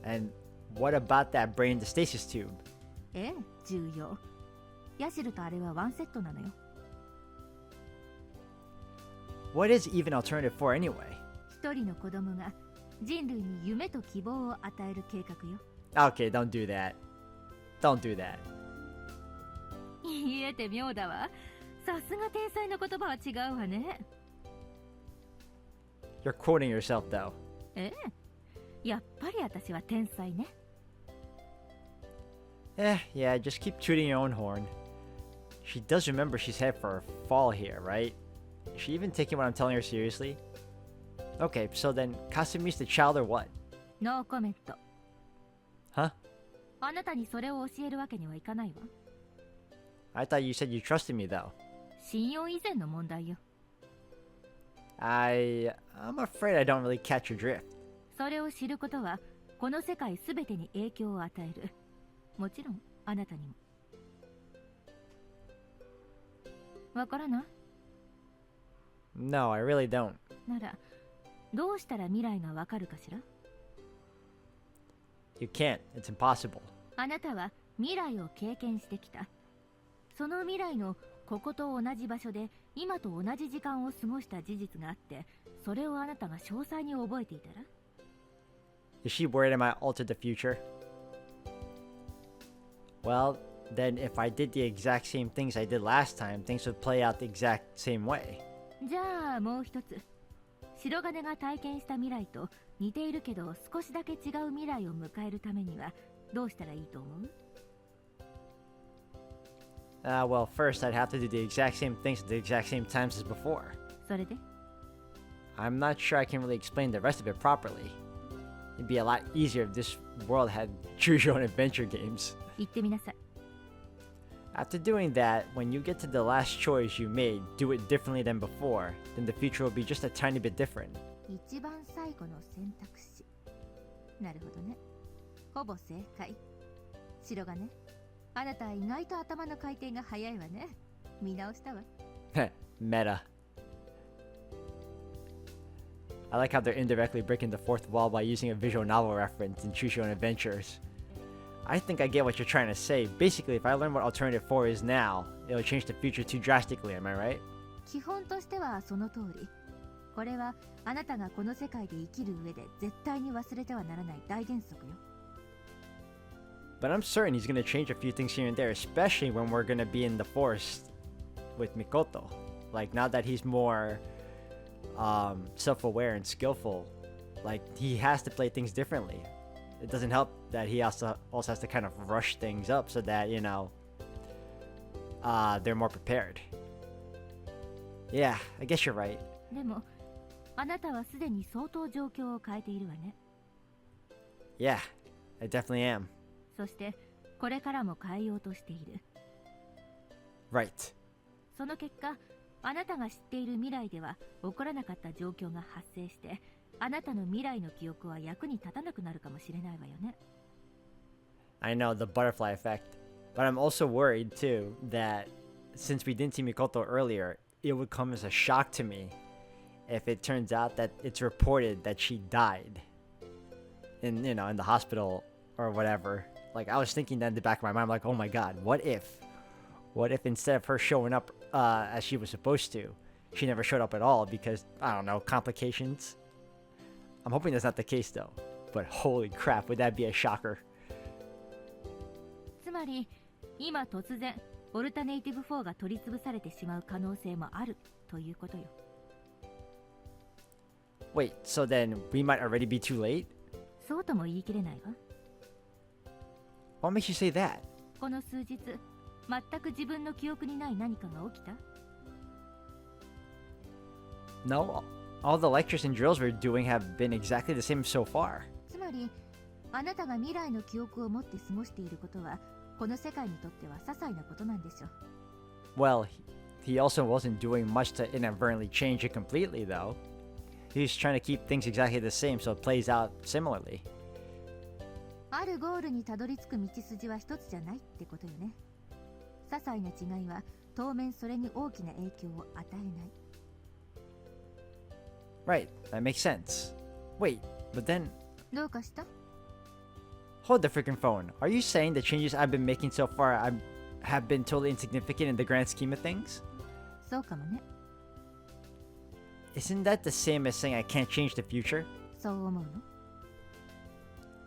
And what about that brain to stasis tube? ええ、重要。ヤシルとあれはワンセットなのよ。 What is even alternative 4 anyway? 一人の子供が人類に夢と希望を与える計画よ。 Okay, don't do that. Don't do that. 言えて妙だわ。さすが天才の言葉は違うわね。 You're quoting yourself though. ええ、やっぱり私は天才ね。 Yeah, just keep tooting your own horn. She does remember she's headed for a fall here, right? Is she even taking what I'm telling her seriously? Okay, so then Kasumi's the child or what? ノーコメント。 Huh? あなたにそれを教えるわけにはいかないわ。 I thought you said you trusted me though. 信用以前の問題よ。I'm afraid I don't really catch your drift. それを知ることはこの世界すべてに影響を与える。もちろんあなたにも。わからない？ No, I really don't. ならどうしたら未来がわかるかしら？ You can't. It's impossible. あなたは未来を経験してきた。その未来のここと同じ場所で今と同じ時間を過ごした事実があって、それをあなたが詳細に覚えていたら？ Is she worried I might alter the future? Well, then if I did the exact same things I did last time, things would play out the exact same way. じゃあもう一つ。白金が体験した未来と似ているけど少しだけ違う未来を迎えるためにはどうしたらいいと思う？ Well, first I'd have to do the exact same things at the exact same times as before. それで I'm not sure I can really explain the rest of it properly. It'd be a lot easier if this world had choose your own adventure games. 言ってみなさい。 After doing that, when you get to the last choice you made, do it differently than before, then the future will be just a tiny bit different. 一番最後の選択肢。なるほどね。ほぼ正解。白金、あなた意外と頭の回転が早いわね。見直したわ。Meta. I like how they're indirectly breaking the fourth wall by using a visual novel reference in Choose Your Own Adventures. I think I get what you're trying to say. Basically, if I learn what Alternative 4 is now, it'll change the future too drastically, am I right? 基本としてはその通り。これはあなたがこの世界で生きる上で絶対に忘れてはならない大原則よ。But I'm certain he's gonna change a few things here and there, especially when we're gonna be in the forest with Mikoto. Like, now that he's more self-aware and skillful, like, he has to play things differently. It doesn't help that he also has to kind of rush things up so that, you know, they're more prepared. Yeah, I guess you're right. でもあなたはすでに相当状況を変えているわね。 Yeah, I definitely am. そしてこれからも変えようとしている。 Right. その結果、あなたが知っている未来では起こらなかった状況が発生して、あなたの未来の記憶は役に立たなくなるかもしれないわよね。 I know, the butterfly effect. But I'm also worried, too, that since we didn't see Mikoto earlier, it would come as a shock to me if it turns out that it's reported that she died in, you know, in the hospital or whatever. Like, I was thinking that in the back of my mind, I'm like, oh my god, what if instead of her showing up as she was supposed to, she never showed up at all because, I don't know, complications? I'm hoping that's not the case, though. But holy crap, would that be a shocker? つまり今突然オルタネイティブ4が取り潰されてしまう可能性もあるということよ。 Wait, so then we might already be too late? そうとも言い切れないわ。 What makes you say that? この数日全く自分の記憶にない何かが起きた？ No, all the lectures and drills we're doing have been exactly the same so far. つまりあなたが未来の記憶を持って過ごしていることはこの世界にとっては些細なことなんでしょう。 Well, he also wasn't doing much to inadvertently change it completely, though. He's trying to keep things exactly the same so it plays out similarly. あるゴールにたどり着く道筋は一つじゃないってことよね。些細な違いは当面それに大きな影響を与えない。 Right, that makes sense. Wait, but then... どうかした？ Hold the freaking phone. Are you saying the changes I've been making so far have been totally insignificant in the grand scheme of things? そうかもね。 Isn't that the same as saying I can't change the future? そう思うの？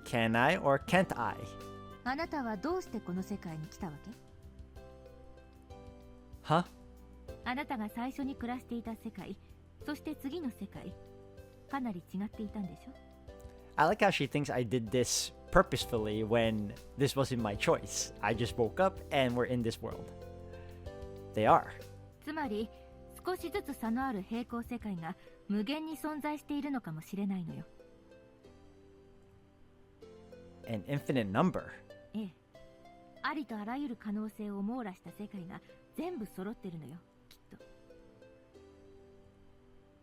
Can I or can't I? あなたはどうしてこの世界に来たわけ？ Huh? あなたが最初に暮らしていた世界、そして次の世界、かなり違っていたんでしょ？ I like how she thinks I did this purposefully when this wasn't my choice. I just woke up and we're in this world. They are. つまり少しずつ差のある平行世界が無限に存在しているのかもしれないのよ。 An infinite number. ええ、ありとあらゆる可能性を網羅した世界が全部揃ってるのよ、きっと。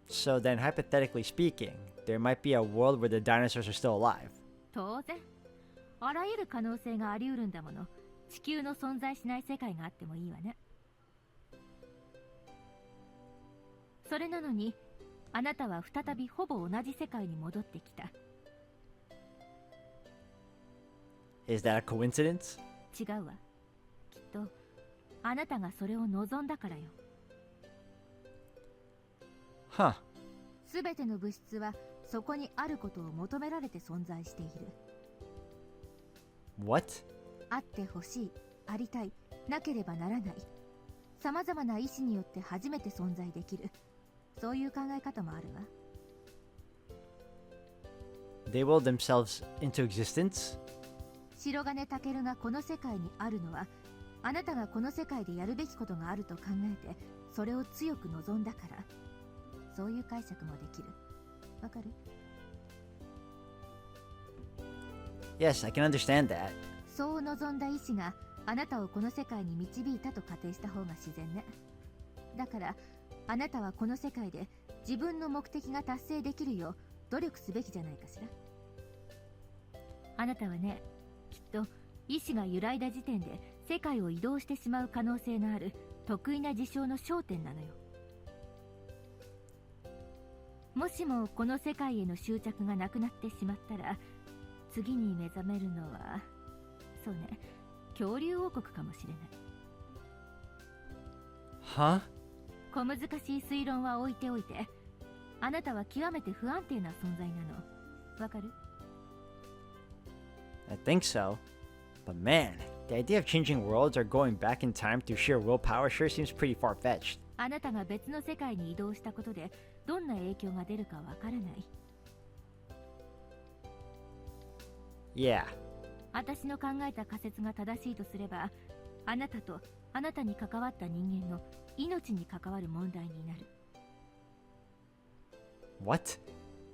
So then, hypothetically speaking, there might be a world where the dinosaurs are still alive. 当然。あらゆる可能性があり得るんだもの。地球の存在しない世界があってもいいわね。それなのに、あなたは再びほぼ同じ世界に戻ってきた。Is that a coincidence? 違うわ。きっと、あなたがそれを望んだからよ。Huh. すべての物質はそこにあることを求められて存在している。What? あってほしい、ありたい、なければならない。さまざまな意志によって初めて存在できる。そういう考え方もあるわ。They will themselves into existence? 白金健がこの世界にあるのは、あなたがこの世界でやるべきことがあると考えて、それを強く望んだから。そういう解釈もできる。わかる？ Yes, I can understand that. そう望んだ意志があなたをこの世界に導いたと仮定した方が自然ね。だからあなたはこの世界で自分の目的が達成できるよう努力すべきじゃないかしら。あなたはね、きっと意志が揺らいだ時点で世界を移動してしまう可能性のある得意な事象の焦点なのよ。もしもこの世界への執着がなくなってしまったら、次に目覚めるのは、そうね、恐竜王国かもしれない。Huh? 小難しい推論は置いておいて、あなたは極めて不安定な存在なの。わかる？ I think so. But man, the idea of changing worlds or going back in time through sheer willpower sure seems pretty far-fetched. あなたが別の世界に移動したことでどんな影響が出るかわからない。Yeah. 私の考えた仮説が正しいとすれば、あなたとあなたに関わった人間の命に関わる問題になる。What?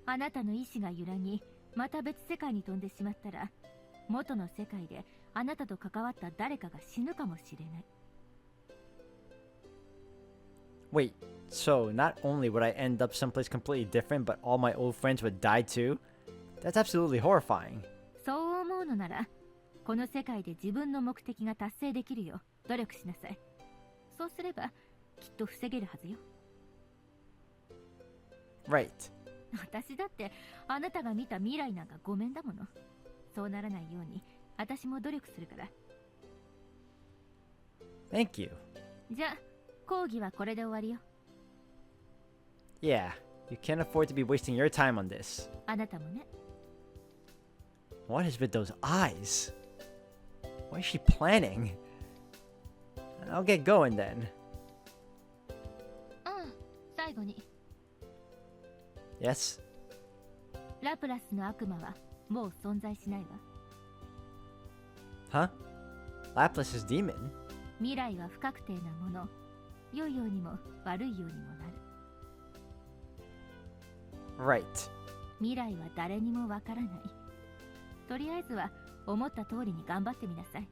あなたの意志が揺らぎ、また別世界に飛んでしまったら、元の世界であなたと関わった誰かが死ぬかもしれない。Wait, so not only would I end up someplace completely different, but all my old friends would die too? That's absolutely horrifying. そう思うのなら、この世界で自分の目的が達成できるよう努力しなさい。そうすればきっと防げるはずよ。Right. 私だってあなたが見た未来なんかごめんだもの。そうならないように私も努力するから。Thank you. じゃあ講義はこれで終わりよ。Yeah, you can't afford to be wasting your time on this. あなたもね。What is with those eyes? What is she planning? I'll get going then. 最後に Yes? ラプラスの悪魔はもう存在しないわ。 Huh? Laplace's demon? 未来は不確定なもの。良いようにも悪いようにもなる。 Right. 未来は誰にもわからない。とりあえずは思った通りに頑張ってみなさい。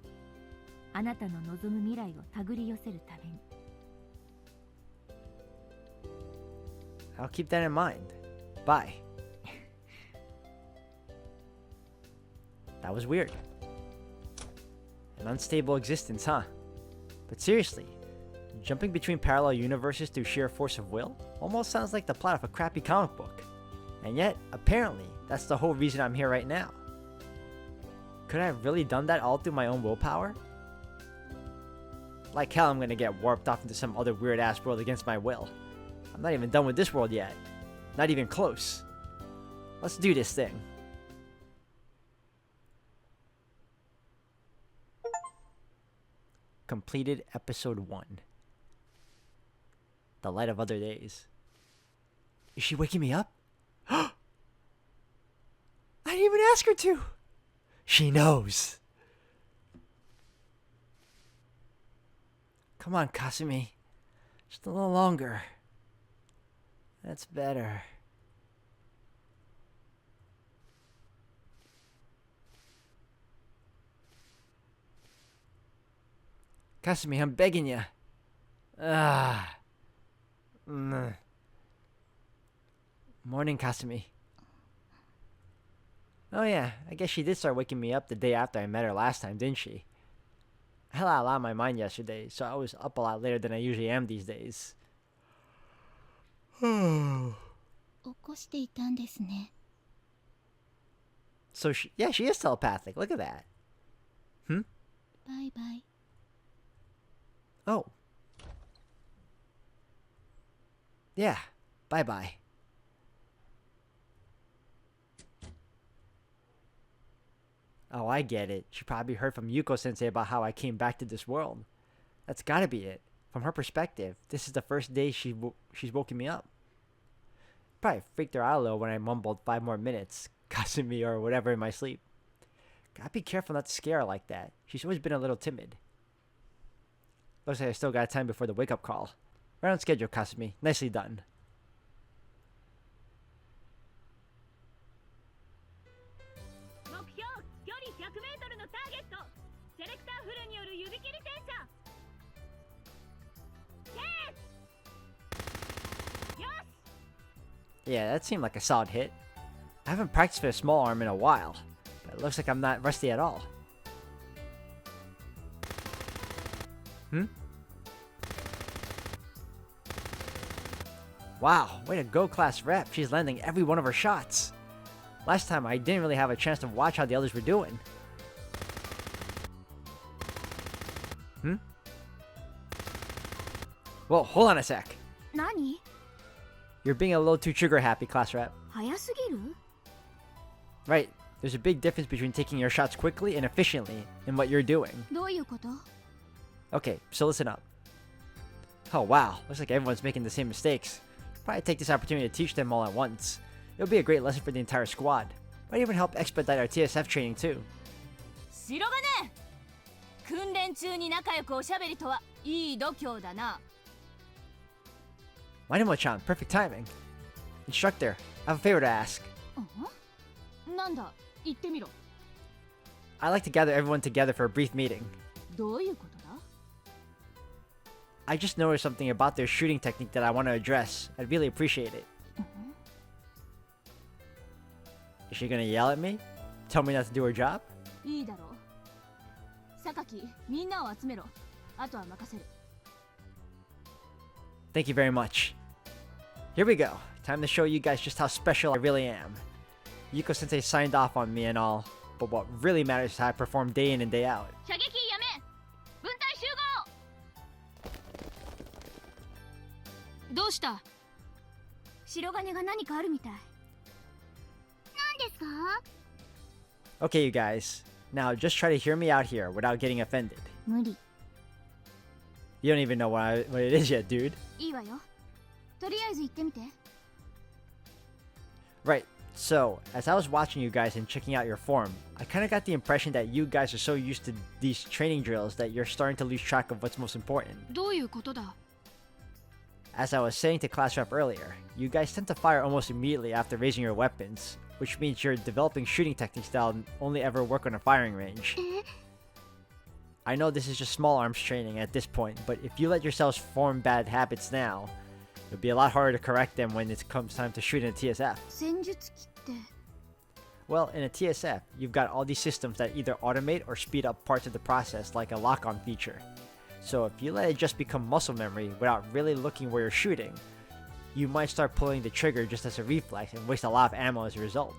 あなたの望む未来を手繰り寄せるために。 I'll keep that in mind. Bye. That was weird. An unstable existence, huh? But seriously, jumping between parallel universes through sheer force of will almost sounds like the plot of a crappy comic book. And yet, apparently, that's the whole reason I'm here right now. Could I have really done that all through my own willpower? Like hell I'm gonna get warped off into some other weird-ass world against my will. I'm not even done with this world yet. Not even close. Let's do this thing. Completed episode 1. The light of other days. Is she waking me up? I didn't even ask her to. She knows. Come on, Kasumi. Just a little longer. That's better. Kasumi, I'm begging you. Morning, Kasumi. Oh yeah, I guess she did start waking me up the day after I met her last time, didn't she? I had a lot on my mind yesterday, so I was up a lot later than I usually am these days. 起こしていたんですね。 So yeah, she is telepathic. Look at that. バイバイ。 Oh. Yeah. Bye bye. Oh, I get it. She probably heard from Yuko-sensei about how I came back to this world. That's gotta be it. From her perspective, this is the first day she's woken me up. Probably freaked her out a little when I mumbled 5 more minutes, Kasumi or whatever in my sleep. Gotta be careful not to scare her like that. She's always been a little timid. Looks like I still got time before the wake-up call. Right on schedule, Kasumi. Nicely done. 目標距離100メートルのターゲット。セレクターフルによる指切り転射。Yeah, that seemed like a solid hit. I haven't practiced with a small arm in a while, but it looks like I'm not rusty at all. Wow, way to go, class rep. She's landing every one of her shots. Last time, I didn't really have a chance to watch how the others were doing. Whoa, hold on a sec. 何？ You're being a little too trigger happy, class rep. 早すぎる？ Right, there's a big difference between taking your shots quickly and efficiently in what you're doing. どういうこと？ Okay, so listen up. Oh wow, looks like everyone's making the same mistakes. Probably take this opportunity to teach them all at once. It'll be a great lesson for the entire squad. Might even help expedite our TSF training too. 白金！訓練中に仲良くおしゃべりとはいい度胸だな。 Wanimo-chan, perfect timing. Instructor, I have a favor to ask. なんだ？言ってみろ。 I'd like to gather everyone together for a brief meeting. どういうことだ？ I just noticed something about their shooting technique that I want to address. I'd really appreciate it. Is she gonna yell at me? Tell me not to do her job? いいだろう。榊、みんなを集めろ。あとは任せる。 Thank you very much. Here we go. Time to show you guys just how special I really am. Yuko-sensei signed off on me and all, but what really matters is how I perform day in and day out. 射撃やめ！分隊集合！どうした？白金が何かあるみたい。何ですか？ Okay, you guys. Now just try to hear me out here without getting offended. 無理。 You don't even know what it is yet, dude. いいわよ。とりあえず行ってみて。 Right. So, as I was watching you guys and checking out your form, I kind of got the impression that you guys are so used to these training drills that you're starting to lose track of what's most important. どういうことだ？ As I was saying to class rep earlier, you guys tend to fire almost immediately after raising your weapons, which means you're developing shooting techniques that'll only ever work on a firing range. I know this is just small arms training at this point, but if you let yourselves form bad habits now, it'll be a lot harder to correct them when it comes time to shoot in a TSF. 戦術機って。 Well, in a TSF, you've got all these systems that either automate or speed up parts of the process, like a lock-on feature. So if you let it just become muscle memory without really looking where you're shooting, you might start pulling the trigger just as a reflex and waste a lot of ammo as a result.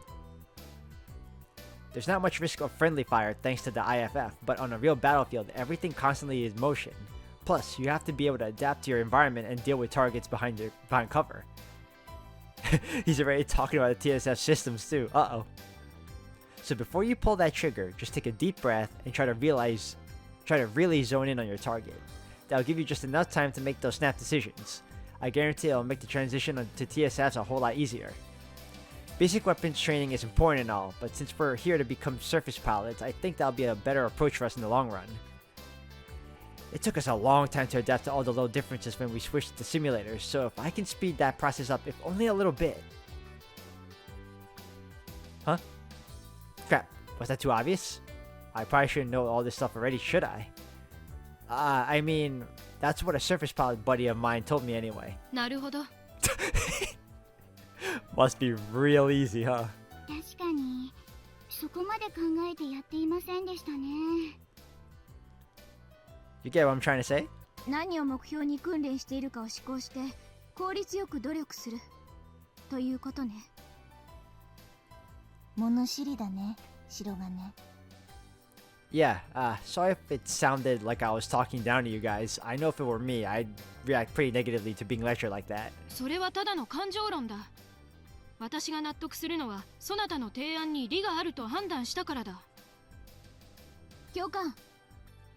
There's not much risk of friendly fire thanks to the IFF, but on a real battlefield, everything constantly is motion. Plus, you have to be able to adapt to your environment and deal with targets behind cover. He's already talking about the TSF systems too. Uh-oh. So before you pull that trigger, just take a deep breath and try to really zone in on your target. That'll give you just enough time to make those snap decisions. I guarantee it'll make the transition to TSFs a whole lot easier. Basic weapons training is important and all, but since we're here to become surface pilots, I think that'll be a better approach for us in the long run. It took us a long time to adapt to all the little differences when we switched to simulators, so if I can speed that process up if only a little bit. Huh? Crap, was that too obvious? I probably shouldn't know all this stuff already, should I? I mean, that's what a surface pilot buddy of mine told me anyway. なるほど。Must be real easy, huh? 確かにそこまで考えてやっていませんでしたね。 You get what I'm trying to say? 何を目標に訓練しているかを思考して効率よく努力するということね。物知りだね、白金。 Yeah, sorry if it sounded like I was talking down to you guys. I know if it were me, I'd react pretty negatively to being lectured like that. それはただの感情論だ。私が納得するのはそなたの提案に利があると判断したからだ。教官、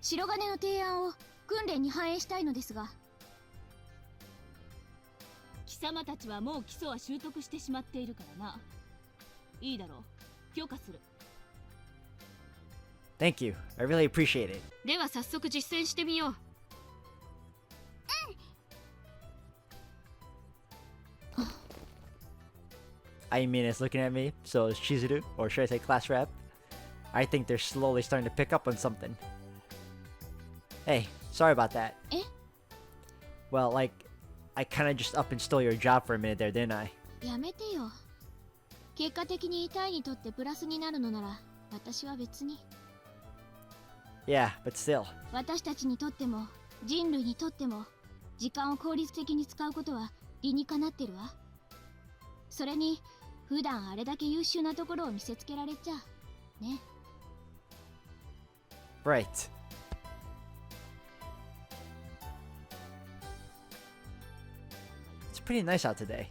白金の提案を訓練に反映したいのですが。貴様たちはもう基礎は習得してしまっているからな。いいだろう、許可する。 Thank you. I really appreciate it. では早速実践してみよう。Ayumi is looking at me, so is Chizuru, or should I say class rep. I think they're slowly starting to pick up on something. Hey, sorry about that. Eh? Well, like, I kinda just up and stole your job for a minute there, didn't I? やめてよ。結果的にタイにとってプラスになるのなら私は別に。 Yeah, but still. 私たちにとっても人類にとっても時間を効率的に使うことは理にかなってるわ。それに普段あれだけ優秀なところを見せつけられちゃね。 Right. It's pretty nice out today.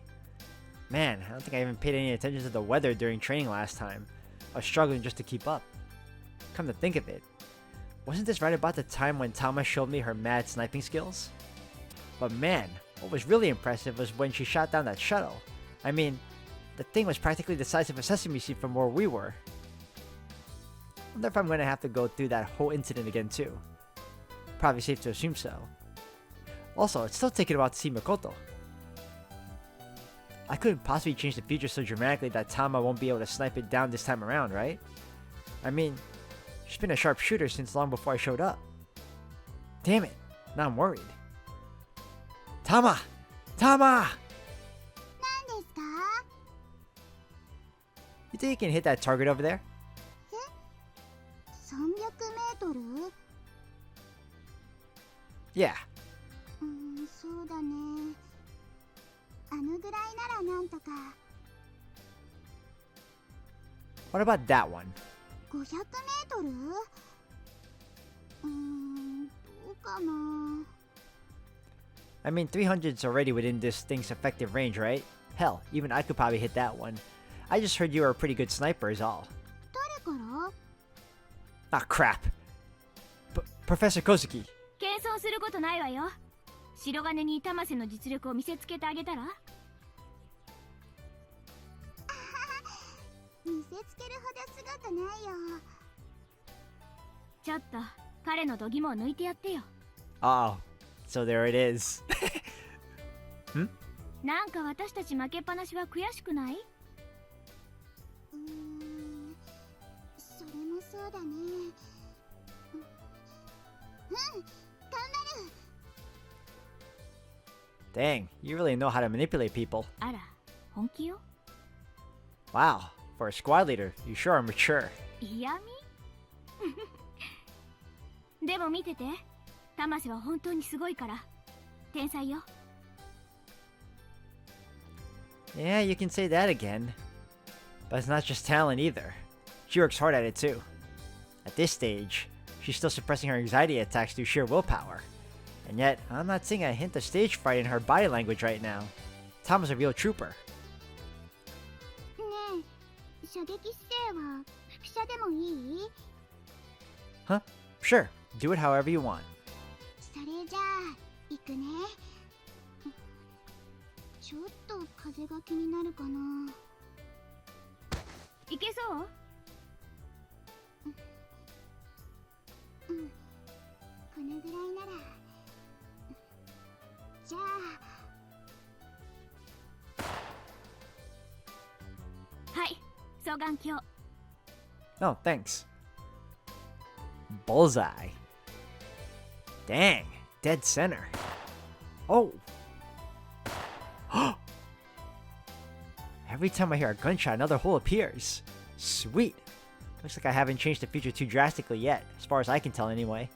Man, I don't think I even paid any attention to the weather during training last time. I was struggling just to keep up. Come to think of it, wasn't this right about the time when Tama showed me her mad sniping skills? But man, what was really impressive was when she shot down that shuttle. I mean, the thing was practically the size of a sesame seed from where we were. Wonder if I'm gonna have to go through that whole incident again too. Probably safe to assume so. Also, it's still taking a while to see Makoto. I couldn't possibly change the future so dramatically that Tama won't be able to snipe it down this time around, right? I mean, she's been a sharpshooter since long before I showed up. Damn it, now I'm worried. Tama! Tama! 何ですか？ You think you can hit that target over there? 300メートル？ Yeah. そうだね。あのぐらいならなんとか。 What about that one? 500メートル？どうかな。 I mean, 300's already within this thing's effective range, right? Hell, even I could probably hit that one. I just heard you were a pretty good sniper is all. 誰から？ Ah, crap. Professor Kozuki. 謙遜することないわよ。白金に玉瀬の実力を見せつけてあげたら？見せつけるほど姿ないよ。ちょっと彼の度肝を抜いてやってよ。 Oh, so there it is. なんか私たち負けっぱなしは悔しくない？それもそうだね。頑張る。 Dang, you really know how to manipulate people. あら、本気よ。 Wow, for a squad leader, you sure are mature. 嫌味？でも見てて、玉瀬は本当にすごいから。天才よ。 Yeah, you can say that again. But it's not just talent either. She works hard at it too. At this stage, she's still suppressing her anxiety attacks through sheer willpower. And yet, I'm not seeing a hint of stage fright in her body language right now. Tama's a real trooper. ねえ、射撃姿勢は副射でもいい？ Huh? Sure, do it however you want. それじゃあ行くね。ちょっと風が気になるかな。いけそう？このぐらいなら。じゃあ。はい、双眼鏡。 No, thanks. Bullseye. Dang, dead center. Oh! Every time I hear a gunshot, another hole appears. Sweet. Looks like I haven't changed the feature too drastically yet, as far as I can tell anyway.